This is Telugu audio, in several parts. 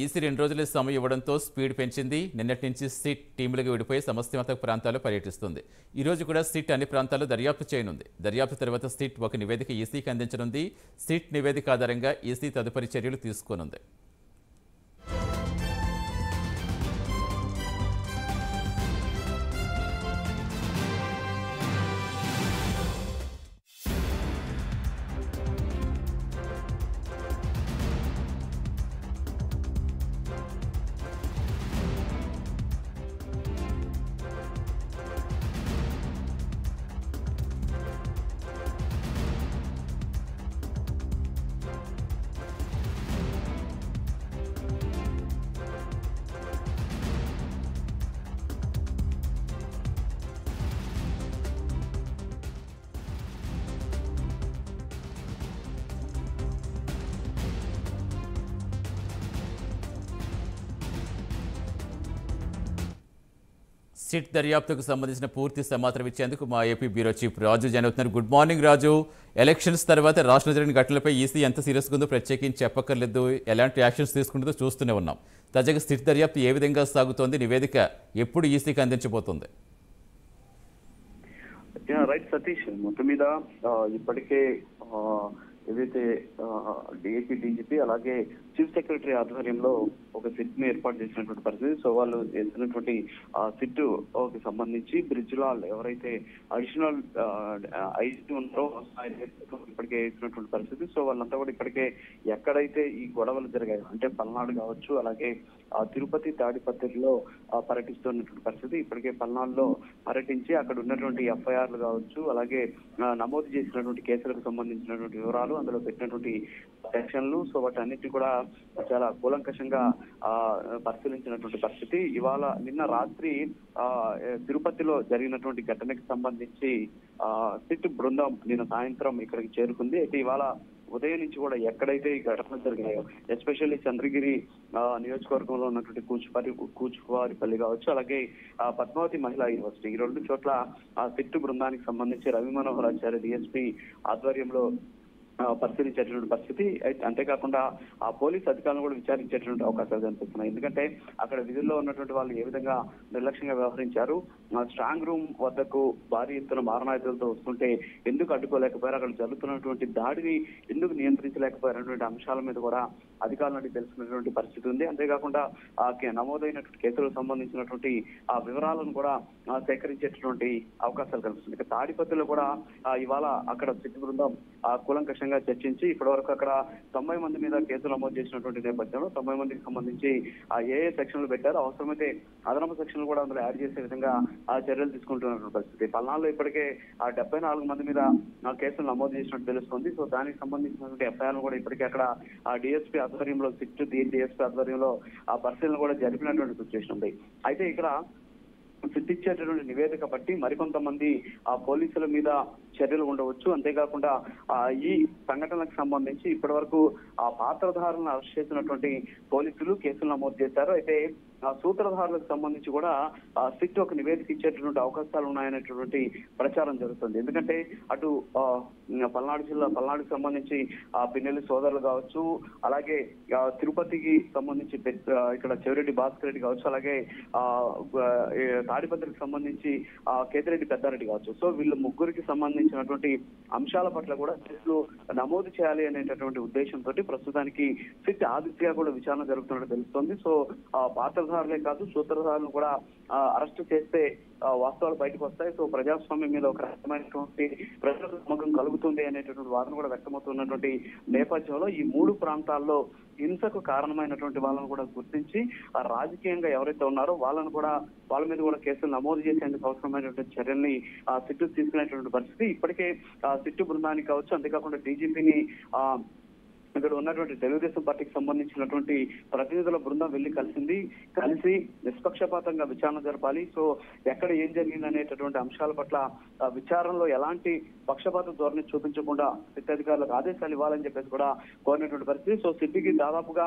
ఈసీ 2 రోజుల సమయం ఇవ్వడంతో స్పీడ్ పెంచింది. నిన్నటి నుంచి సిట్ టీములుగా విడిపోయి సమస్యాత్మక ప్రాంతాల్లో పర్యటిస్తుంది. ఈ రోజు కూడా సిట్ అన్ని ప్రాంతాల్లో దర్యాప్తు చేయనుంది. దర్యాప్తు తర్వాత సిట్ ఒక నివేదిక ఈసీకి అందించనుంది. సిట్ నివేదిక ఆధారంగా ఈసీ తదుపరి చర్యలు తీసుకోనుంది. సిట్ దర్యాప్తుకు సంబంధించిన పూర్తి సమాచారం ఇచ్చేందుకు మా ఏపీ బ్యూరో చీఫ్ రాజు జాయిన్ అవుతున్నారు. గుడ్ మార్నింగ్ రాజు. ఎలక్షన్స్ తర్వాత రాష్ట్రంలో జరిగిన ఘటనలపై ఈసీ ఎంత సీరియస్గా ఉందో ప్రత్యేకించి చెప్పక్కర్లేదు. ఎలాంటి యాక్షన్స్ తీసుకుంటుందో చూస్తూనే ఉన్నాం. తాజాగా సిట్ దర్యాప్తు ఏ విధంగా సాగుతోంది? నివేదిక ఎప్పుడు ఈసీకి అందించబోతోంది? రైట్ సతీష్, మొత్తం మీద ఇప్పటికే ఏదైతే డిఐపీ డీజీపీ అలాగే చీఫ్ సెక్రటరీ ఆధ్వర్యంలో ఒక సిట్ ని ఏర్పాటు చేసినటువంటి పరిస్థితి. సో వాళ్ళు చేసినటువంటి సిట్ కి సంబంధించి బ్రిడ్జ్ లాల్ ఎవరైతే అడిషనల్ ఐజీ ఉన్నారో ఇప్పటికే వేసినటువంటి పరిస్థితి. సో వాళ్ళంతా కూడా ఇప్పటికే ఎక్కడైతే ఈ గొడవలు జరిగాయో అంటే పల్నాడు కావచ్చు, అలాగే తిరుపతి తాడిపత్రిలో పర్యటిస్తున్నటువంటి పరిస్థితి. ఇప్పటికే పల్నాడులో పర్యటించి అక్కడ ఉన్నటువంటి ఎఫ్ఐఆర్లు కావచ్చు, అలాగే నమోదు చేసినటువంటి కేసులకు సంబంధించినటువంటి వివరాలు, అందులో పెట్టినటువంటి సెక్షన్లు, సో వాటన్నిటిని కూడా చాలా కూలంకషంగా పరిశీలించినటువంటి పరిస్థితి. ఇవాళ నిన్న రాత్రి తిరుపతిలో జరిగినటువంటి ఘటనకి సంబంధించి సిట్ బృందం నిన్న సాయంత్రం ఇక్కడికి చేరుకుంది. అయితే ఇవాళ ఉదయం నుంచి కూడా ఎక్కడైతే ఈ ఘటనలు జరిగాయో, ఎస్పెషల్లీ చంద్రగిరి నియోజకవర్గంలో ఉన్నటువంటి కూచువారిపల్లి కావచ్చు, అలాగే పద్మావతి మహిళా యూనివర్సిటీ, ఈ రెండు చోట్ల సిట్ బృందానికి సంబంధించి రవి మనోహర్ ఆచార్య డిఎస్పీ ఆధ్వర్యంలో పరిశీలించేటువంటి పరిస్థితి. అంతేకాకుండా ఆ పోలీస్ అధికారులను కూడా విచారించేటువంటి అవకాశాలు కనిపిస్తున్నాయి. ఎందుకంటే అక్కడ విధుల్లో ఉన్నటువంటి వాళ్ళు ఏ విధంగా నిర్లక్ష్యంగా వ్యవహరించారు, స్ట్రాంగ్ రూమ్ వద్దకు భారీ ఎత్తున మారణాయుధాలతో వస్తుంటే ఎందుకు అడ్డుకోలేకపోయారు, అక్కడ జరుగుతున్నటువంటి దాడిని ఎందుకు నియంత్రించలేకపోయారనేటువంటి అంశాల మీద కూడా అధికారుల నుండి తెలుసుకున్నటువంటి పరిస్థితి ఉంది. అంతేకాకుండా నమోదైనటువంటి కేసులకు సంబంధించినటువంటి ఆ వివరాలను కూడా సేకరించేటటువంటి అవకాశాలు కనిపిస్తుంది. ఇక తాడిపత్రిలో కూడా ఇవాళ అక్కడ సిట్ బృందం కూలంకషంగా చర్చించి ఇప్పటి వరకు అక్కడ 90 మంది మీద కేసులు నమోదు చేసినటువంటి నేపథ్యంలో 90 మందికి సంబంధించి ఏ సెక్షన్లు పెట్టారో, అవసరమైతే అదనపు సెక్షన్లు కూడా అందులో యాడ్ చేసే విధంగా చర్యలు తీసుకుంటున్నటువంటి పరిస్థితి. పల్నాడులో ఇప్పటికే 74 మంది మీద కేసులు నమోదు చేసినట్టు తెలుస్తుంది. సో దానికి సంబంధించినటువంటి ఎఫ్ఐఆర్ కూడా ఇప్పటికే అక్కడ డిఎస్పీ ఆధ్వర్యంలో సిట్ డిఎస్పీ ఆధ్వర్యంలో పరిశీలన కూడా జరిపినటువంటి సిచ్యువేషన్ ఉంది. అయితే ఇక్కడ సిట్ ఇచ్చేటటువంటి నివేదిక బట్టి మరికొంతమంది పోలీసుల మీద చర్యలు ఉండవచ్చు. అంతేకాకుండా ఈ సంఘటనలకు సంబంధించి ఇప్పటి వరకు పాత్రధారులను అరెస్ట్ చేసినటువంటి పోలీసులు కేసులు నమోదు చేశారు. అయితే సూత్రధారులకు సంబంధించి కూడా సిట్ ఒక నివేదిక ఇచ్చేటటువంటి అవకాశాలు ఉన్నాయనేటువంటి ప్రచారం జరుగుతుంది. ఎందుకంటే అటు పల్నాడుకి సంబంధించి పిన్నెల్లి సోదరులు కావచ్చు, అలాగే తిరుపతికి సంబంధించి ఇక్కడ చెవిరెడ్డి భాస్కర్ రెడ్డి కావచ్చు, అలాగే తాడిపత్రికి సంబంధించి కేతిరెడ్డి పెద్దారెడ్డి కావచ్చు. సో వీళ్ళు ముగ్గురికి సంబంధించినటువంటి అంశాల పట్ల కూడా కేసులు నమోదు చేయాలి అనేటటువంటి ఉద్దేశంతో ప్రస్తుతానికి సిట్ ఆ దిశగా కూడా విచారణ జరుగుతున్నట్టు తెలుస్తోంది. సో పాత్రధారులే కాదు, సూత్రధారులను కూడా అరెస్ట్ చేస్తే వాస్తవాలు బయటకు వస్తాయి. సో ప్రజాస్వామ్యం మీద ఒక రకమైనటువంటి ప్రజలకు నమ్మకం కలుగుతుంది అనేటటువంటి వాదన కూడా వ్యక్తమవుతున్నటువంటి నేపథ్యంలో ఈ 3 ప్రాంతాల్లో హింసకు కారణమైనటువంటి వాళ్ళను కూడా గుర్తించి రాజకీయంగా ఎవరైతే ఉన్నారో వాళ్ళ మీద కూడా కేసులు నమోదు చేసేందుకు అవసరమైనటువంటి చర్యల్ని సిట్టు తీసుకునేటువంటి పరిస్థితి. ఇప్పటికే సిట్టు బృందానికి కావచ్చు, అంతేకాకుండా డీజీపీని ఇక్కడ ఉన్నటువంటి తెలుగుదేశం పార్టీకి సంబంధించినటువంటి ప్రతినిధుల బృందం వెళ్లి కలిసి నిష్పక్షపాతంగా విచారణ జరపాలి. సో ఎక్కడ ఏం జరిగింది అనేటటువంటి అంశాల పట్ల విచారణలో ఎలాంటి పక్షపాత ధోరణి చూపించకుండా సిట్ అధికారులకు ఆదేశాలు ఇవ్వాలని చెప్పేసి కూడా కోరినటువంటి పరిస్థితి. సో సిట్టికి దాదాపుగా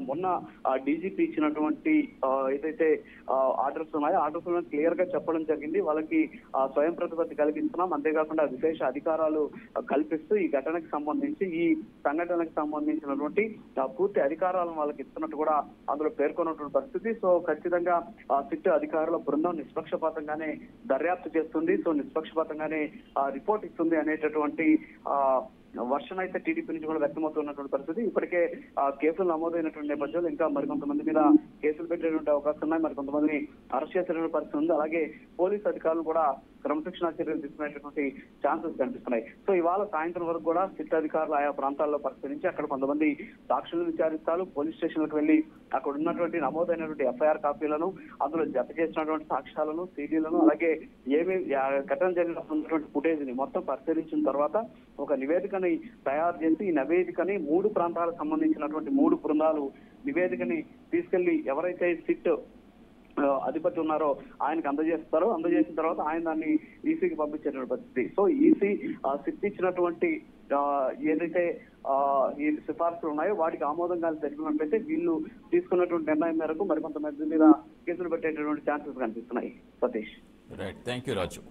మొన్న డీజీపీ ఇచ్చినటువంటి ఏదైతే ఆర్డర్స్ ఉన్నాయో ఆర్డర్స్ క్లియర్ గా చెప్పడం జరిగింది. వాళ్ళకి స్వయం ప్రతిపత్తి కల్పిస్తున్నాం, అంతేకాకుండా విశేష అధికారాలు కల్పిస్తూ ఈ ఘటనకు సంబంధించి ఈ సంఘటనకు సంబంధించినటువంటి పూర్తి అధికారాలను వాళ్ళకి ఇస్తున్నట్టు కూడా అందులో పేర్కొన్నటువంటి పరిస్థితి. సో ఖచ్చితంగా సిట్ అధికారుల బృందం నిష్పక్షపాతంగానే దర్యాప్తు చేస్తుంది, సో నిష్పక్షపాతంగానే రిపోర్ట్ ఇస్తుంది అనేటటువంటి వర్షన్ అయితే టీడీపీ నుంచి కూడా వ్యక్తమవుతున్నటువంటి పరిస్థితి. ఇప్పటికే కేసులు నమోదైనటువంటి నేపథ్యంలో ఇంకా మరికొంతమంది మీద కేసులు పెట్టేటువంటి అవకాశం ఉన్నాయి, మరికొంతమందిని అరెస్ట్ చేసేటువంటి పరిస్థితి ఉంది. అలాగే పోలీసు అధికారులు కూడా క్రమశిక్షణా చర్యలు తీసుకునేటటువంటి ఛాన్సెస్ కనిపిస్తున్నాయి. సో ఇవాళ సాయంత్రం వరకు కూడా సిట్ అధికారులు ఆయా ప్రాంతాల్లో పరిశీలించి అక్కడ కొంతమంది సాక్షులను విచారిస్తారు. పోలీస్ స్టేషన్లకు వెళ్లి అక్కడ ఉన్నటువంటి నమోదైనటువంటి ఎఫ్ఐఆర్ కాపీలను, అందులో జత చేసినటువంటి సాక్ష్యాలను, సీడీలను, అలాగే ఏమేమి ఘటన జరిగినటువంటి ఫుటేజ్ ని మొత్తం పరిశీలించిన తర్వాత ఒక నివేదికని తయారు చేసి ఈ నివేదికని 3 ప్రాంతాలకు సంబంధించినటువంటి 3 బృందాలు నివేదికని తీసుకెళ్లి ఎవరైతే సిట్ అధిపతి ఉన్నారో ఆయనకు అందజేస్తారో, అందజేసిన తర్వాత ఆయన దాన్ని ఈసీకి పంపించేటువంటి పరిస్థితి. సో ఈసీ సిట్ ఇచ్చినటువంటి ఏదైతే ఈ సిఫార్సులు ఉన్నాయో వాటికి ఆమోదంగా తెలిపినట్లయితే వీళ్ళు తీసుకున్నటువంటి నిర్ణయం మేరకు మరికొంతమంది మీద కేసులు పెట్టేటటువంటి ఛాన్సెస్ కనిపిస్తున్నాయి. Satish. Right, thank you Raju.